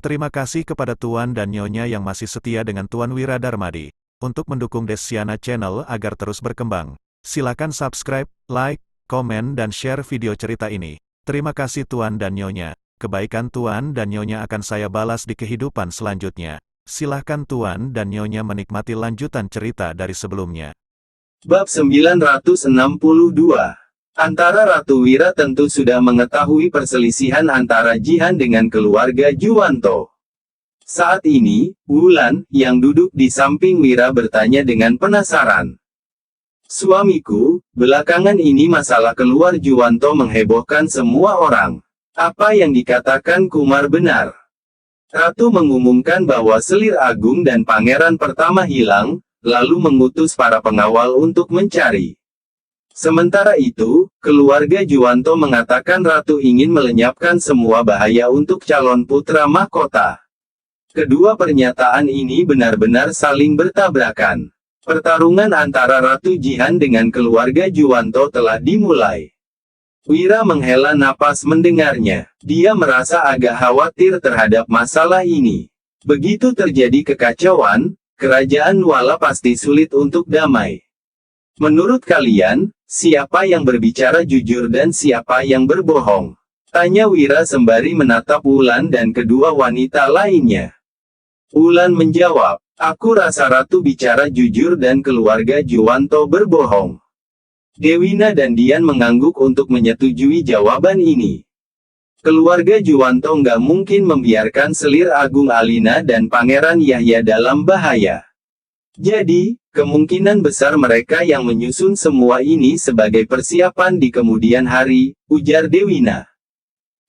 Terima kasih kepada Tuan dan Nyonya yang masih setia dengan Tuan Wira Darmadi. Untuk mendukung Desiana Channel agar terus berkembang, silakan subscribe, like, komen dan share video cerita ini. Terima kasih Tuan dan Nyonya. Kebaikan Tuan dan Nyonya akan saya balas di kehidupan selanjutnya. Silahkan Tuan dan Nyonya menikmati lanjutan cerita dari sebelumnya. Bab 962. Antara Ratu Wira tentu sudah mengetahui perselisihan antara Jihan dengan keluarga Juwanto. Saat ini, Wulan, yang duduk di samping Wira bertanya dengan penasaran. Suamiku, belakangan ini masalah keluar Juwanto menghebohkan semua orang. Apa yang dikatakan Kumar benar? Ratu mengumumkan bahwa Selir Agung dan Pangeran pertama hilang, lalu mengutus para pengawal untuk mencari. Sementara itu, keluarga Juwanto mengatakan Ratu ingin melenyapkan semua bahaya untuk calon putra mahkota. Kedua pernyataan ini benar-benar saling bertabrakan. Pertarungan antara Ratu Jihan dengan keluarga Juwanto telah dimulai. Wira menghela napas mendengarnya. Dia merasa agak khawatir terhadap masalah ini. Begitu terjadi kekacauan, kerajaan Nuala pasti sulit untuk damai. Menurut kalian, siapa yang berbicara jujur dan siapa yang berbohong? Tanya Wira sembari menatap Wulan dan kedua wanita lainnya. Wulan menjawab, aku rasa Ratu bicara jujur dan keluarga Juwanto berbohong. Dewina dan Dian mengangguk untuk menyetujui jawaban ini. Keluarga Juwanto nggak mungkin membiarkan Selir Agung Alina dan Pangeran Yahya dalam bahaya. Jadi, kemungkinan besar mereka yang menyusun semua ini sebagai persiapan di kemudian hari, ujar Dewina.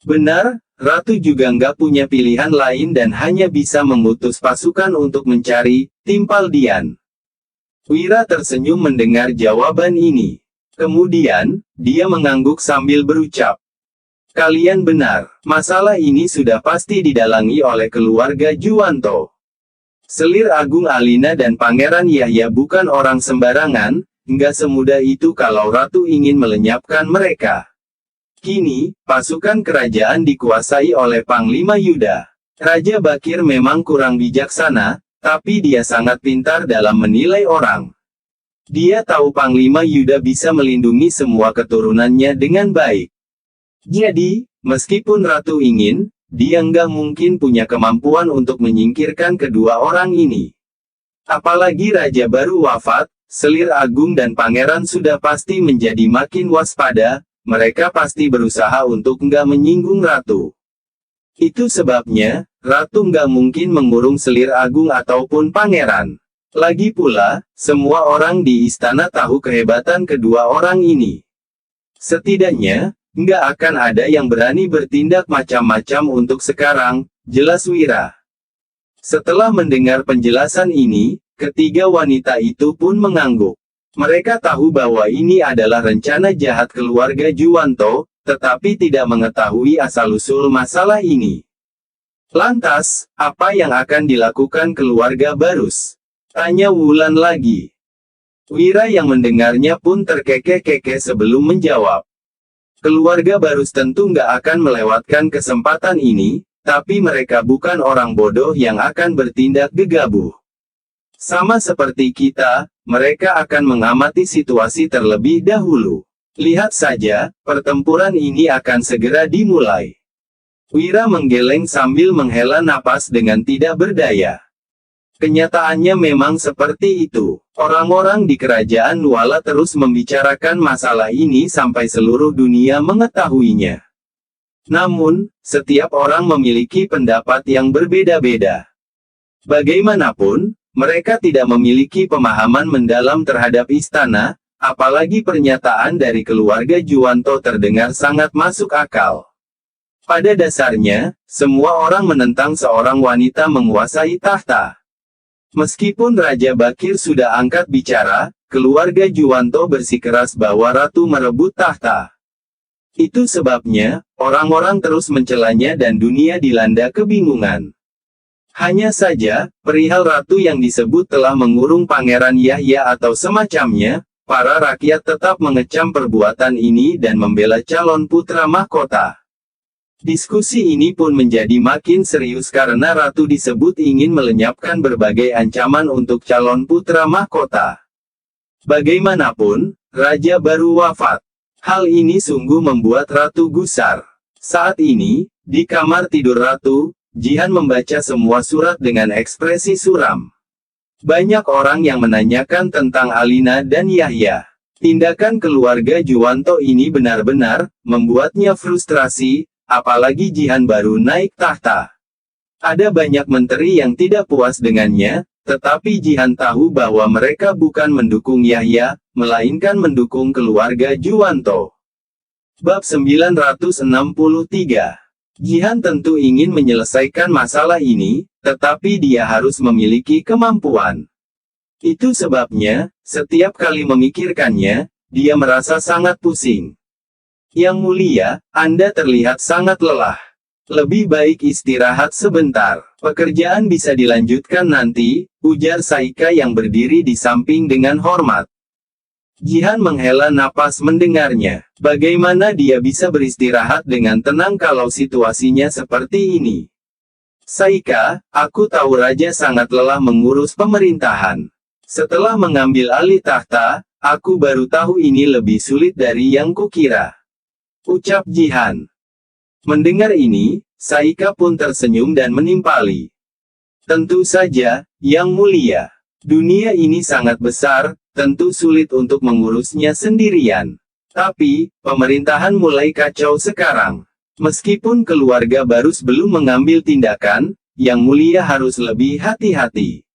Benar, Ratu juga nggak punya pilihan lain dan hanya bisa mengutus pasukan untuk mencari, timpal Dian. Wira tersenyum mendengar jawaban ini. Kemudian, dia mengangguk sambil berucap. Kalian benar, masalah ini sudah pasti didalangi oleh keluarga Juwanto. Selir Agung Alina dan Pangeran Yahya bukan orang sembarangan, nggak semudah itu kalau Ratu ingin melenyapkan mereka. Kini, pasukan kerajaan dikuasai oleh Panglima Yuda. Raja Bakir memang kurang bijaksana, tapi dia sangat pintar dalam menilai orang. Dia tahu Panglima Yuda bisa melindungi semua keturunannya dengan baik. Jadi, meskipun Ratu ingin, dia nggak mungkin punya kemampuan untuk menyingkirkan kedua orang ini. Apalagi raja baru wafat, Selir Agung dan Pangeran sudah pasti menjadi makin waspada, mereka pasti berusaha untuk nggak menyinggung Ratu. Itu sebabnya, Ratu nggak mungkin mengurung Selir Agung ataupun Pangeran. Lagi pula, semua orang di istana tahu kehebatan kedua orang ini. Setidaknya, nggak akan ada yang berani bertindak macam-macam untuk sekarang, jelas Wira. Setelah mendengar penjelasan ini, ketiga wanita itu pun mengangguk. Mereka tahu bahwa ini adalah rencana jahat keluarga Juwanto, tetapi tidak mengetahui asal-usul masalah ini. Lantas, apa yang akan dilakukan keluarga Barus? Tanya Wulan lagi. Wira yang mendengarnya pun terkekeh-kekeh sebelum menjawab. Keluarga Barus tentu nggak akan melewatkan kesempatan ini, tapi mereka bukan orang bodoh yang akan bertindak gegabah. Sama seperti kita, mereka akan mengamati situasi terlebih dahulu. Lihat saja, pertempuran ini akan segera dimulai. Wira menggeleng sambil menghela napas dengan tidak berdaya. Kenyataannya memang seperti itu. Orang-orang di kerajaan Nuala terus membicarakan masalah ini sampai seluruh dunia mengetahuinya. Namun, setiap orang memiliki pendapat yang berbeda-beda. Bagaimanapun, mereka tidak memiliki pemahaman mendalam terhadap istana, apalagi pernyataan dari keluarga Juwanto terdengar sangat masuk akal. Pada dasarnya, semua orang menentang seorang wanita menguasai tahta. Meskipun Raja Bakir sudah angkat bicara, keluarga Juwanto bersikeras bahwa Ratu merebut tahta. Itu sebabnya, orang-orang terus mencelanya dan dunia dilanda kebingungan. Hanya saja, perihal Ratu yang disebut telah mengurung Pangeran Yahya atau semacamnya, para rakyat tetap mengecam perbuatan ini dan membela calon putra mahkota. Diskusi ini pun menjadi makin serius karena Ratu disebut ingin melenyapkan berbagai ancaman untuk calon putra mahkota. Bagaimanapun, Raja baru wafat. Hal ini sungguh membuat Ratu gusar. Saat ini, di kamar tidur Ratu, Jihan membaca semua surat dengan ekspresi suram. Banyak orang yang menanyakan tentang Alina dan Yahya. Tindakan keluarga Juwanto ini benar-benar membuatnya frustrasi, apalagi Jihan baru naik tahta. Ada banyak menteri yang tidak puas dengannya, tetapi Jihan tahu bahwa mereka bukan mendukung Yahya, melainkan mendukung keluarga Juwanto. Bab 963. Jihan tentu ingin menyelesaikan masalah ini, tetapi dia harus memiliki kemampuan. Itu sebabnya, setiap kali memikirkannya, dia merasa sangat pusing. Yang mulia, Anda terlihat sangat lelah. Lebih baik istirahat sebentar. Pekerjaan bisa dilanjutkan nanti, ujar Saika yang berdiri di samping dengan hormat. Jihan menghela napas mendengarnya. Bagaimana dia bisa beristirahat dengan tenang kalau situasinya seperti ini? Saika, aku tahu Raja sangat lelah mengurus pemerintahan. Setelah mengambil alih tahta, aku baru tahu ini lebih sulit dari yang kukira. Ucap Jihan. Mendengar ini, Saika pun tersenyum dan menimpali. Tentu saja, Yang Mulia. Dunia ini sangat besar, tentu sulit untuk mengurusnya sendirian. Tapi, pemerintahan mulai kacau sekarang. Meskipun keluarga Barus belum mengambil tindakan, Yang Mulia harus lebih hati-hati.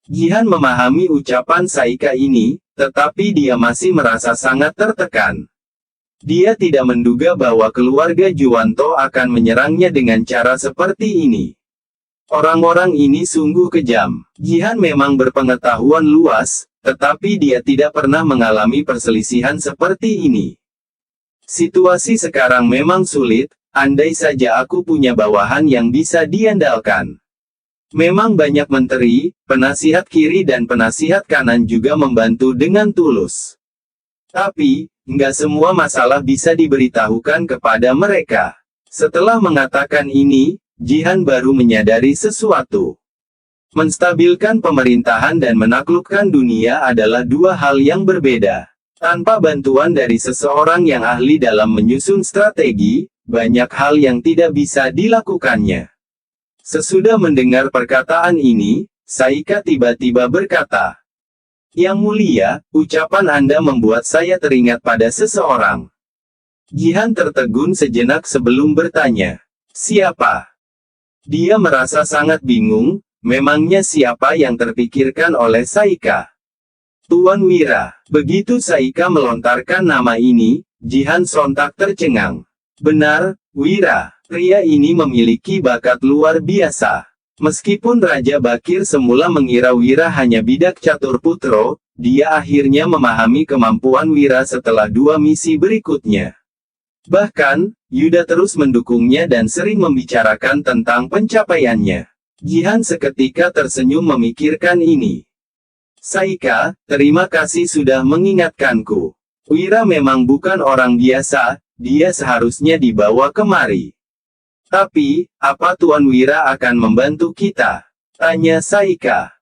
Jihan memahami ucapan Saika ini, tetapi dia masih merasa sangat tertekan. Dia tidak menduga bahwa keluarga Juwanto akan menyerangnya dengan cara seperti ini. Orang-orang ini sungguh kejam. Jihan memang berpengetahuan luas, tetapi dia tidak pernah mengalami perselisihan seperti ini. Situasi sekarang memang sulit, andai saja aku punya bawahan yang bisa diandalkan. Memang banyak menteri, penasihat kiri dan penasihat kanan juga membantu dengan tulus. Tapi, nggak semua masalah bisa diberitahukan kepada mereka. Setelah mengatakan ini, Jihan baru menyadari sesuatu. Menstabilkan pemerintahan dan menaklukkan dunia adalah dua hal yang berbeda. Tanpa bantuan dari seseorang yang ahli dalam menyusun strategi, banyak hal yang tidak bisa dilakukannya. Sesudah mendengar perkataan ini, Saika tiba-tiba berkata, Yang Mulia, ucapan Anda membuat saya teringat pada seseorang. Jihan tertegun sejenak sebelum bertanya, siapa? Dia merasa sangat bingung, memangnya siapa yang terpikirkan oleh Saika? Tuan Wira. Begitu Saika melontarkan nama ini, Jihan sontak tercengang. Benar, Wira. Pria ini memiliki bakat luar biasa. Meskipun Raja Bakir semula mengira Wira hanya bidak catur putro, dia akhirnya memahami kemampuan Wira setelah dua misi berikutnya. Bahkan, Yuda terus mendukungnya dan sering membicarakan tentang pencapaiannya. Jihan seketika tersenyum memikirkan ini. Saika, terima kasih sudah mengingatkanku. Wira memang bukan orang biasa, dia seharusnya dibawa kemari. Tapi, apa Tuan Wira akan membantu kita? Tanya Saika.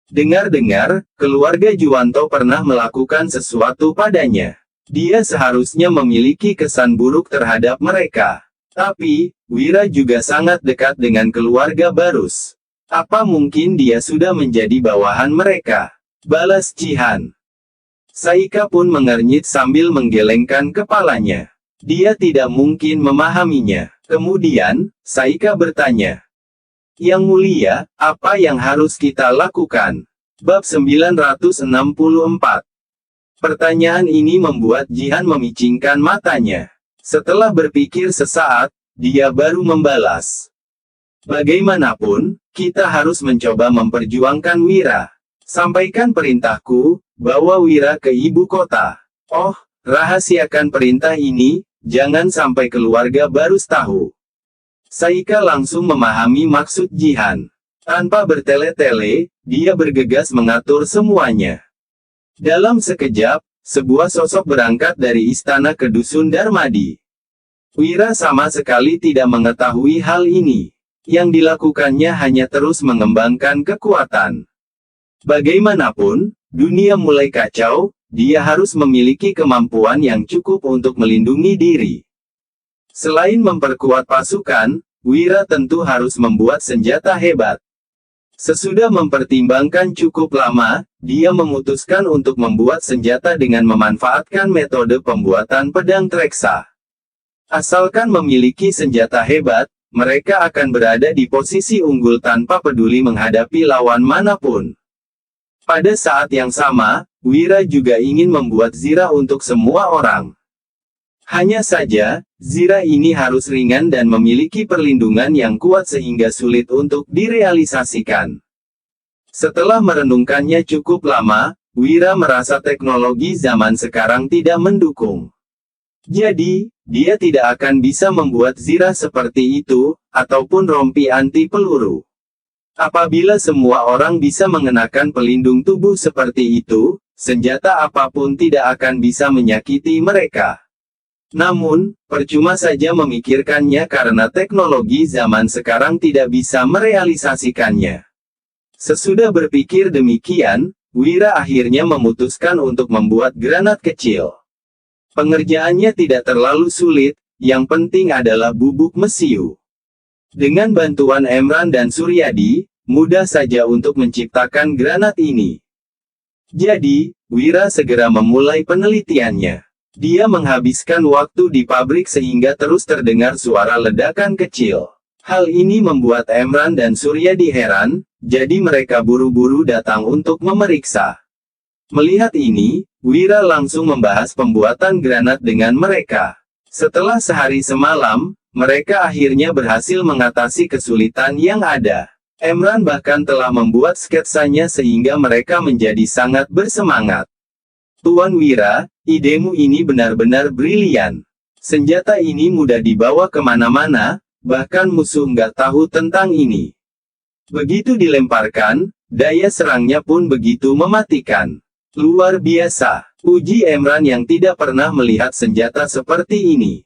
Dengar-dengar, keluarga Juwanto pernah melakukan sesuatu padanya. Dia seharusnya memiliki kesan buruk terhadap mereka. Tapi, Wira juga sangat dekat dengan keluarga Barus. Apa mungkin dia sudah menjadi bawahan mereka? Balas Jihan. Saika pun mengernyit sambil menggelengkan kepalanya. Dia tidak mungkin memahaminya. Kemudian, Saika bertanya. Yang Mulia, apa yang harus kita lakukan? Bab 964. Pertanyaan ini membuat Jihan memicingkan matanya. Setelah berpikir sesaat, dia baru membalas. Bagaimanapun, kita harus mencoba memperjuangkan Wira. Sampaikan perintahku, bawa Wira ke ibu kota. Oh, rahasiakan perintah ini, jangan sampai keluarga Barus tahu. Saika langsung memahami maksud Jihan. Tanpa bertele-tele, dia bergegas mengatur semuanya. Dalam sekejap, sebuah sosok berangkat dari istana ke dusun Darmadi. Wira sama sekali tidak mengetahui hal ini. Yang dilakukannya hanya terus mengembangkan kekuatan. Bagaimanapun, dunia mulai kacau, dia harus memiliki kemampuan yang cukup untuk melindungi diri. Selain memperkuat pasukan, Wira tentu harus membuat senjata hebat. Sesudah mempertimbangkan cukup lama, dia memutuskan untuk membuat senjata dengan memanfaatkan metode pembuatan pedang Treksa. Asalkan memiliki senjata hebat, mereka akan berada di posisi unggul tanpa peduli menghadapi lawan manapun. Pada saat yang sama, Wira juga ingin membuat zirah untuk semua orang. Hanya saja, zirah ini harus ringan dan memiliki perlindungan yang kuat sehingga sulit untuk direalisasikan. Setelah merenungkannya cukup lama, Wira merasa teknologi zaman sekarang tidak mendukung. Jadi, dia tidak akan bisa membuat zirah seperti itu, ataupun rompi anti peluru. Apabila semua orang bisa mengenakan pelindung tubuh seperti itu, senjata apapun tidak akan bisa menyakiti mereka. Namun, percuma saja memikirkannya karena teknologi zaman sekarang tidak bisa merealisasikannya. Sesudah berpikir demikian, Wira akhirnya memutuskan untuk membuat granat kecil. Pengerjaannya tidak terlalu sulit, yang penting adalah bubuk mesiu. Dengan bantuan Emran dan Suryadi, mudah saja untuk menciptakan granat ini. Jadi, Wira segera memulai penelitiannya. Dia menghabiskan waktu di pabrik sehingga terus terdengar suara ledakan kecil. Hal ini membuat Emran dan Suryadi heran, jadi mereka buru-buru datang untuk memeriksa. Melihat ini, Wira langsung membahas pembuatan granat dengan mereka. Setelah sehari semalam, mereka akhirnya berhasil mengatasi kesulitan yang ada. Emran bahkan telah membuat sketsanya sehingga mereka menjadi sangat bersemangat. Tuan Wira, idemu ini benar-benar brilian. Senjata ini mudah dibawa kemana-mana, bahkan musuh nggak tahu tentang ini. Begitu dilemparkan, daya serangnya pun begitu mematikan. Luar biasa, uji Emran yang tidak pernah melihat senjata seperti ini.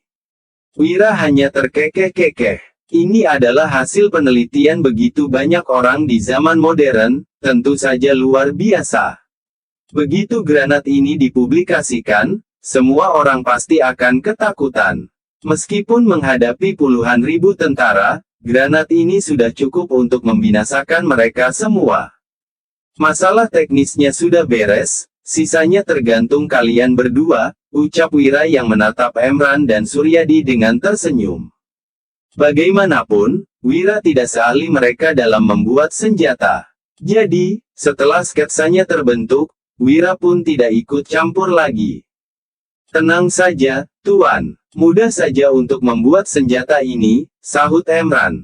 Wira hanya terkekeh-kekeh. Ini adalah hasil penelitian begitu banyak orang di zaman modern, tentu saja luar biasa. Begitu granat ini dipublikasikan, semua orang pasti akan ketakutan. Meskipun menghadapi puluhan ribu tentara, granat ini sudah cukup untuk membinasakan mereka semua. Masalah teknisnya sudah beres, sisanya tergantung kalian berdua, ucap Wira yang menatap Emran dan Suryadi dengan tersenyum. Bagaimanapun, Wira tidak seahli mereka dalam membuat senjata. Jadi, setelah sketsanya terbentuk, Wira pun tidak ikut campur lagi. Tenang saja, Tuan. Mudah saja untuk membuat senjata ini, sahut Emran.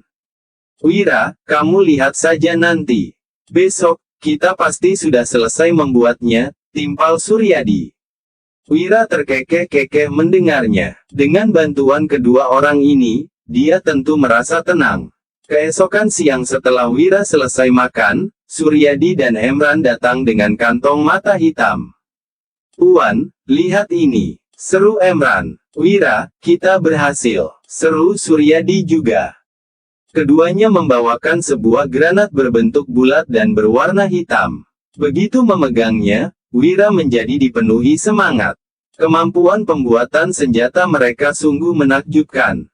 Wira, kamu lihat saja nanti. Besok, kita pasti sudah selesai membuatnya, timpal Suryadi. Wira terkekeh-kekeh mendengarnya. Dengan bantuan kedua orang ini, dia tentu merasa tenang. Keesokan siang setelah Wira selesai makan, Suryadi dan Emran datang dengan kantong mata hitam. Tuan, lihat ini, seru Emran. Wira, kita berhasil, seru Suryadi juga. Keduanya membawakan sebuah granat berbentuk bulat dan berwarna hitam. Begitu memegangnya, Wira menjadi dipenuhi semangat. Kemampuan pembuatan senjata mereka sungguh menakjubkan.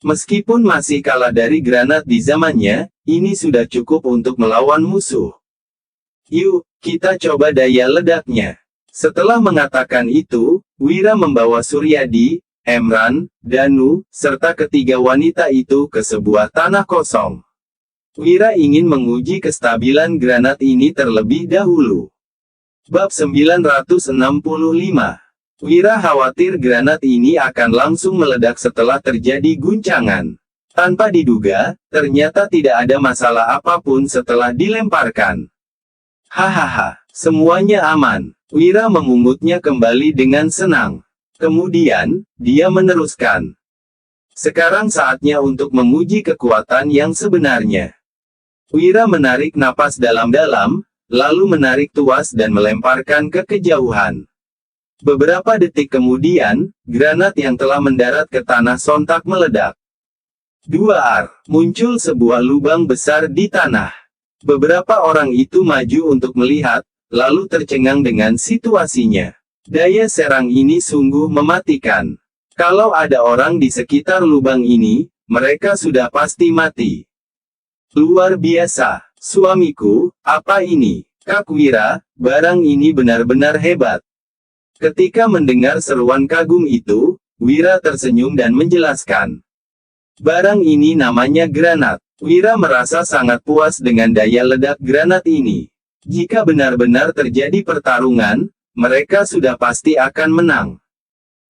Meskipun masih kalah dari granat di zamannya, ini sudah cukup untuk melawan musuh. Yuk, kita coba daya ledaknya. Setelah mengatakan itu, Wira membawa Suryadi, Emran, Danu, serta ketiga wanita itu ke sebuah tanah kosong. Wira ingin menguji kestabilan granat ini terlebih dahulu. Bab 965. Wira khawatir granat ini akan langsung meledak setelah terjadi guncangan. Tanpa diduga, ternyata tidak ada masalah apapun setelah dilemparkan. Hahaha, semuanya aman. Wira memungutnya kembali dengan senang. Kemudian, dia meneruskan. Sekarang saatnya untuk menguji kekuatan yang sebenarnya. Wira menarik napas dalam-dalam, lalu menarik tuas dan melemparkan ke kejauhan. Beberapa detik kemudian, granat yang telah mendarat ke tanah sontak meledak. 2 muncul sebuah lubang besar di tanah. Beberapa orang itu maju untuk melihat, lalu tercengang dengan situasinya. Daya serang ini sungguh mematikan. Kalau ada orang di sekitar lubang ini, mereka sudah pasti mati. Luar biasa, suamiku, apa ini? Kak Wira, barang ini benar-benar hebat. Ketika mendengar seruan kagum itu, Wira tersenyum dan menjelaskan. Barang ini namanya granat. Wira merasa sangat puas dengan daya ledak granat ini. Jika benar-benar terjadi pertarungan, mereka sudah pasti akan menang.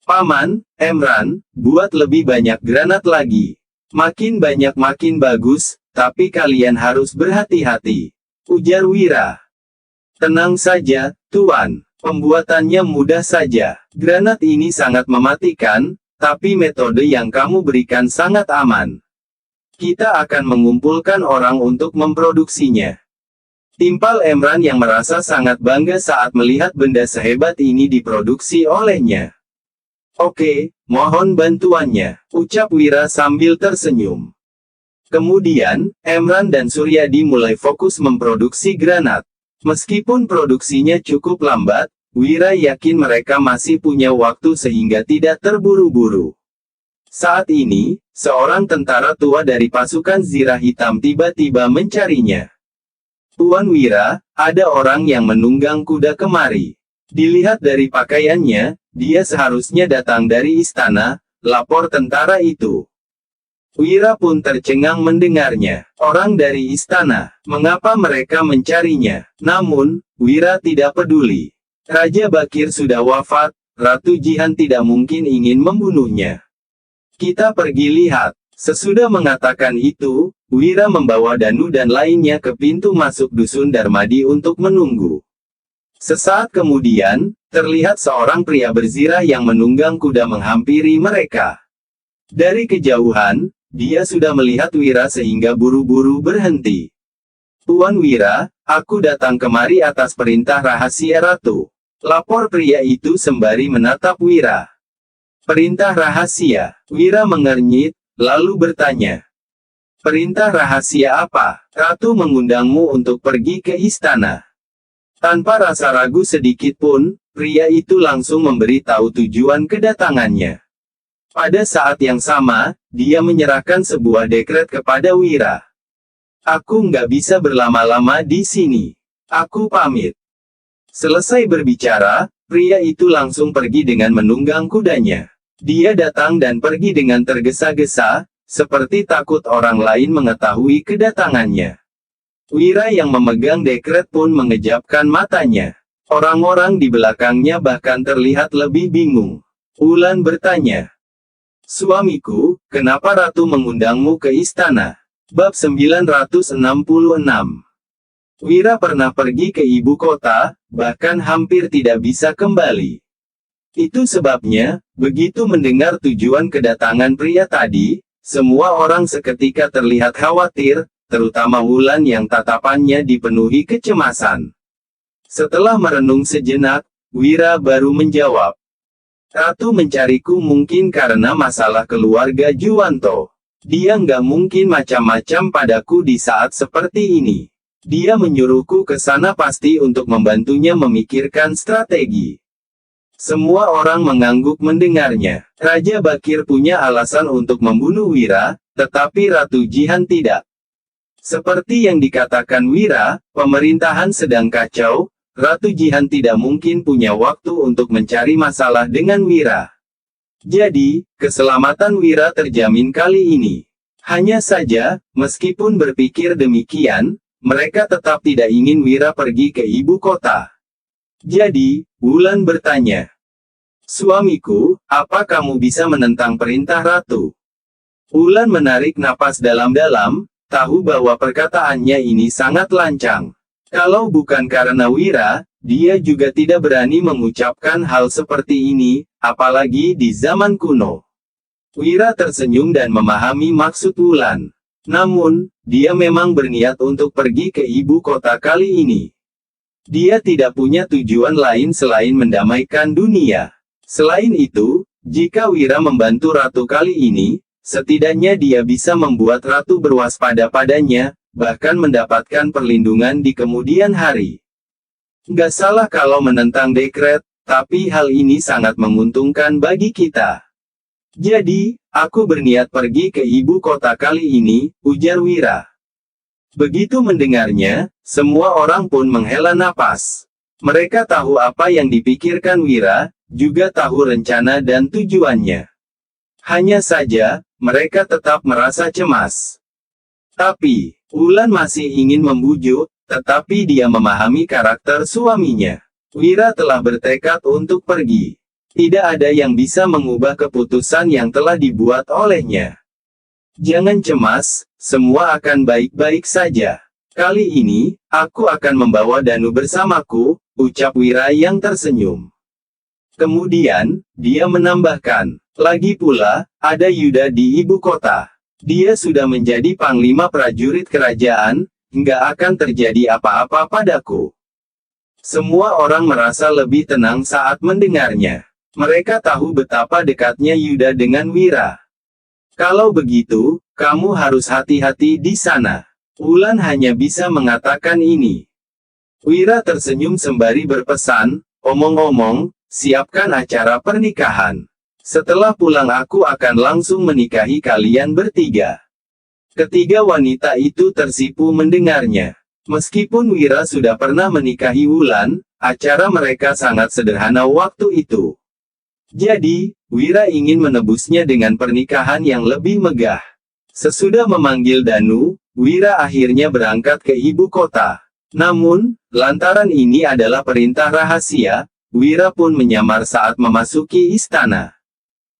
Paman, Emran, buat lebih banyak granat lagi. Makin banyak makin bagus, tapi kalian harus berhati-hati. Ujar Wira. Tenang saja, Tuan. Pembuatannya mudah saja. Granat ini sangat mematikan, tapi metode yang kamu berikan sangat aman. Kita akan mengumpulkan orang untuk memproduksinya. Timpal Emran yang merasa sangat bangga saat melihat benda sehebat ini diproduksi olehnya. Oke, mohon bantuannya, ucap Wira sambil tersenyum. Kemudian, Emran dan Suryadi mulai fokus memproduksi granat. Meskipun produksinya cukup lambat, Wira yakin mereka masih punya waktu sehingga tidak terburu-buru. Saat ini, seorang tentara tua dari pasukan Zirah Hitam tiba-tiba mencarinya. Tuan Wira, ada orang yang menunggang kuda kemari. Dilihat dari pakaiannya, dia seharusnya datang dari istana, lapor tentara itu. Wira pun tercengang mendengarnya. Orang dari istana, mengapa mereka mencarinya? Namun, Wira tidak peduli. Raja Bakir sudah wafat, Ratu Jihan tidak mungkin ingin membunuhnya. Kita pergi lihat. Sesudah mengatakan itu, Wira membawa Danu dan lainnya ke pintu masuk dusun Darmadi untuk menunggu. Sesaat kemudian, terlihat seorang pria berzirah yang menunggang kuda menghampiri mereka. Dari kejauhan, dia sudah melihat Wira sehingga buru-buru berhenti. Tuan Wira, aku datang kemari atas perintah rahasia Ratu. Lapor pria itu sembari menatap Wira. Perintah rahasia. Wira mengernyit, lalu bertanya. Perintah rahasia apa? Ratu mengundangmu untuk pergi ke istana. Tanpa rasa ragu sedikit pun, pria itu langsung memberitahu tujuan kedatangannya. Pada saat yang sama, dia menyerahkan sebuah dekret kepada Wira. Aku nggak bisa berlama-lama di sini. Aku pamit. Selesai berbicara, pria itu langsung pergi dengan menunggang kudanya. Dia datang dan pergi dengan tergesa-gesa, seperti takut orang lain mengetahui kedatangannya. Wira yang memegang dekret pun mengejapkan matanya. Orang-orang di belakangnya bahkan terlihat lebih bingung. Wulan bertanya. Suamiku, kenapa Ratu mengundangmu ke istana? Bab 966. Wira pernah pergi ke ibu kota, bahkan hampir tidak bisa kembali. Itu sebabnya, begitu mendengar tujuan kedatangan pria tadi, semua orang seketika terlihat khawatir, terutama Wulan yang tatapannya dipenuhi kecemasan. Setelah merenung sejenak, Wira baru menjawab. Ratu mencariku mungkin karena masalah keluarga Juwanto. Dia nggak mungkin macam-macam padaku di saat seperti ini. Dia menyuruhku ke sana pasti untuk membantunya memikirkan strategi. Semua orang mengangguk mendengarnya. Raja Bakir punya alasan untuk membunuh Wira, tetapi Ratu Jihan tidak. Seperti yang dikatakan Wira, pemerintahan sedang kacau. Ratu Jihan tidak mungkin punya waktu untuk mencari masalah dengan Wira. Jadi, keselamatan Wira terjamin kali ini. Hanya saja, meskipun berpikir demikian, mereka tetap tidak ingin Wira pergi ke ibu kota. Jadi, Wulan bertanya. Suamiku, apa kamu bisa menentang perintah Ratu? Wulan menarik napas dalam-dalam, tahu bahwa perkataannya ini sangat lancang. Kalau bukan karena Wira, dia juga tidak berani mengucapkan hal seperti ini, apalagi di zaman kuno. Wira tersenyum dan memahami maksud Wulan. Namun, dia memang berniat untuk pergi ke ibu kota kali ini. Dia tidak punya tujuan lain selain mendamaikan dunia. Selain itu, jika Wira membantu ratu kali ini, setidaknya dia bisa membuat ratu berwaspada padanya, bahkan mendapatkan perlindungan di kemudian hari. Nggak salah kalau menentang dekret, tapi hal ini sangat menguntungkan bagi kita. Jadi, aku berniat pergi ke ibu kota kali ini, ujar Wira. Begitu mendengarnya, semua orang pun menghela napas. Mereka tahu apa yang dipikirkan Wira, juga tahu rencana dan tujuannya. Hanya saja, mereka tetap merasa cemas. Tapi, Wulan masih ingin membujuk, tetapi dia memahami karakter suaminya. Wira telah bertekad untuk pergi. Tidak ada yang bisa mengubah keputusan yang telah dibuat olehnya. Jangan cemas, semua akan baik-baik saja. Kali ini, aku akan membawa Danu bersamaku, ucap Wira yang tersenyum. Kemudian, dia menambahkan, lagi pula, ada Yuda di ibu kota. Dia sudah menjadi panglima prajurit kerajaan, nggak akan terjadi apa-apa padaku. Semua orang merasa lebih tenang saat mendengarnya. Mereka tahu betapa dekatnya Yuda dengan Wira. Kalau begitu, kamu harus hati-hati di sana. Wulan hanya bisa mengatakan ini. Wira tersenyum sembari berpesan, omong-omong, siapkan acara pernikahan. Setelah pulang aku akan langsung menikahi kalian bertiga. Ketiga wanita itu tersipu mendengarnya. Meskipun Wira sudah pernah menikahi Wulan, acara mereka sangat sederhana waktu itu. Jadi, Wira ingin menebusnya dengan pernikahan yang lebih megah. Sesudah memanggil Danu, Wira akhirnya berangkat ke ibu kota. Namun, lantaran ini adalah perintah rahasia, Wira pun menyamar saat memasuki istana.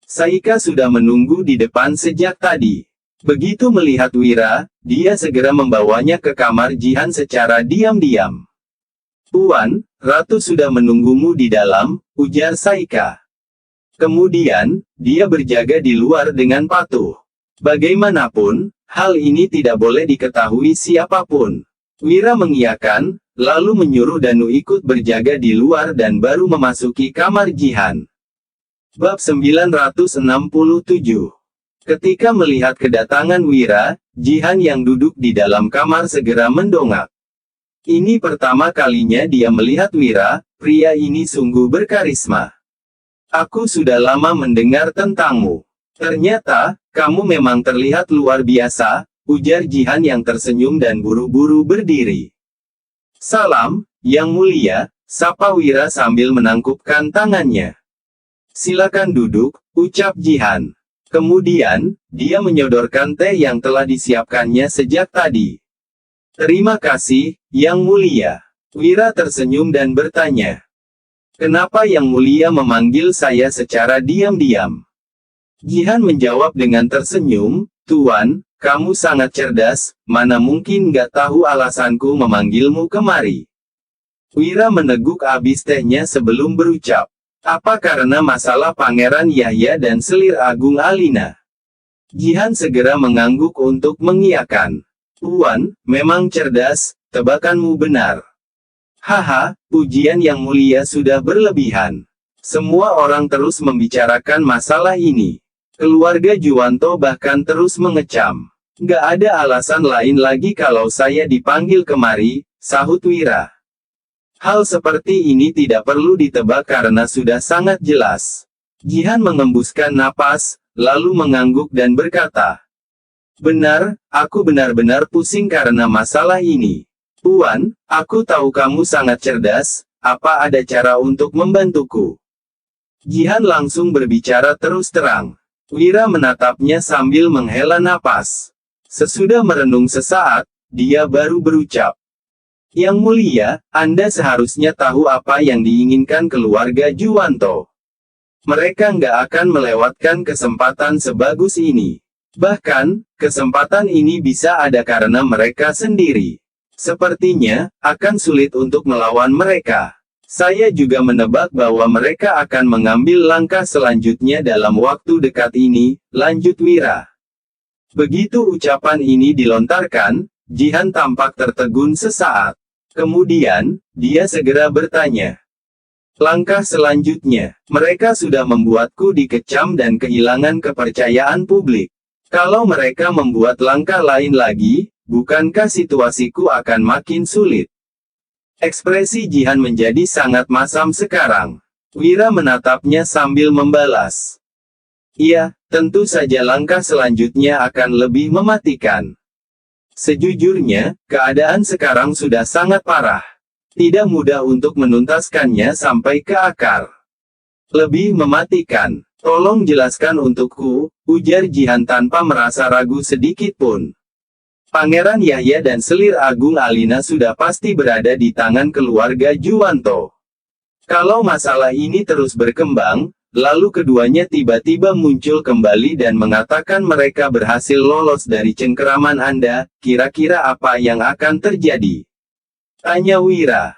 Saika sudah menunggu di depan sejak tadi. Begitu melihat Wira, dia segera membawanya ke kamar Jihan secara diam-diam. Tuan, ratu sudah menunggumu di dalam, ujar Saika. Kemudian, dia berjaga di luar dengan patuh. Bagaimanapun, hal ini tidak boleh diketahui siapapun. Wira mengiyakan, lalu menyuruh Danu ikut berjaga di luar dan baru memasuki kamar Jihan. Bab 967. Ketika melihat kedatangan Wira, Jihan yang duduk di dalam kamar segera mendongak. Ini pertama kalinya dia melihat Wira, pria ini sungguh berkarisma. Aku sudah lama mendengar tentangmu. Ternyata, kamu memang terlihat luar biasa, ujar Jihan yang tersenyum dan buru-buru berdiri. Salam, Yang Mulia, sapa Wira sambil menangkupkan tangannya. Silakan duduk, ucap Jihan. Kemudian, dia menyodorkan teh yang telah disiapkannya sejak tadi. Terima kasih, Yang Mulia. Wira tersenyum dan bertanya. Kenapa Yang Mulia memanggil saya secara diam-diam? Jihan menjawab dengan tersenyum, Tuan, kamu sangat cerdas, mana mungkin nggak tahu alasanku memanggilmu kemari. Wira meneguk habis tehnya sebelum berucap. Apa karena masalah Pangeran Yahya dan Selir Agung Alina? Jihan segera mengangguk untuk mengiyakan. Tuan, memang cerdas, tebakanmu benar. Haha, pujian Yang Mulia sudah berlebihan. Semua orang terus membicarakan masalah ini. Keluarga Juwanto bahkan terus mengecam. Nggak ada alasan lain lagi kalau saya dipanggil kemari, sahut Wira. Hal seperti ini tidak perlu ditebak karena sudah sangat jelas. Jihan mengembuskan napas, lalu mengangguk dan berkata. Benar, aku benar-benar pusing karena masalah ini. Tuan, aku tahu kamu sangat cerdas, apa ada cara untuk membantuku? Jihan langsung berbicara terus terang. Wira menatapnya sambil menghela napas. Sesudah merenung sesaat, dia baru berucap. Yang Mulia, Anda seharusnya tahu apa yang diinginkan keluarga Juwanto. Mereka nggak akan melewatkan kesempatan sebagus ini. Bahkan, kesempatan ini bisa ada karena mereka sendiri. Sepertinya, akan sulit untuk melawan mereka. Saya juga menebak bahwa mereka akan mengambil langkah selanjutnya dalam waktu dekat ini, lanjut Wira. Begitu ucapan ini dilontarkan, Jihan tampak tertegun sesaat. Kemudian, dia segera bertanya. Langkah selanjutnya, mereka sudah membuatku dikecam dan kehilangan kepercayaan publik. Kalau mereka membuat langkah lain lagi, bukankah situasiku akan makin sulit? Ekspresi Jihan menjadi sangat masam sekarang. Wira menatapnya sambil membalas. Iya, tentu saja langkah selanjutnya akan lebih mematikan. Sejujurnya, keadaan sekarang sudah sangat parah. Tidak mudah untuk menuntaskannya sampai ke akar. Lebih mematikan. Tolong jelaskan untukku, ujar Jihan tanpa merasa ragu sedikit pun. Pangeran Yahya dan selir Agung Alina sudah pasti berada di tangan keluarga Juwanto. Kalau masalah ini terus berkembang, lalu keduanya tiba-tiba muncul kembali dan mengatakan mereka berhasil lolos dari cengkeraman Anda, kira-kira apa yang akan terjadi? Tanya Wira.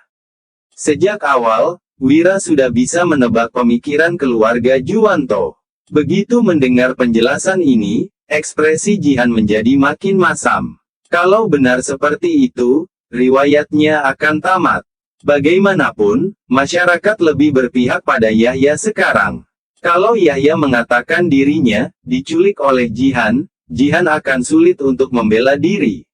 Sejak awal, Wira sudah bisa menebak pemikiran keluarga Juwanto. Begitu mendengar penjelasan ini, ekspresi Jihan menjadi makin masam. Kalau benar seperti itu, riwayatnya akan tamat. Bagaimanapun, masyarakat lebih berpihak pada Yahya sekarang. Kalau Yahya mengatakan dirinya diculik oleh Jihan, Jihan akan sulit untuk membela diri.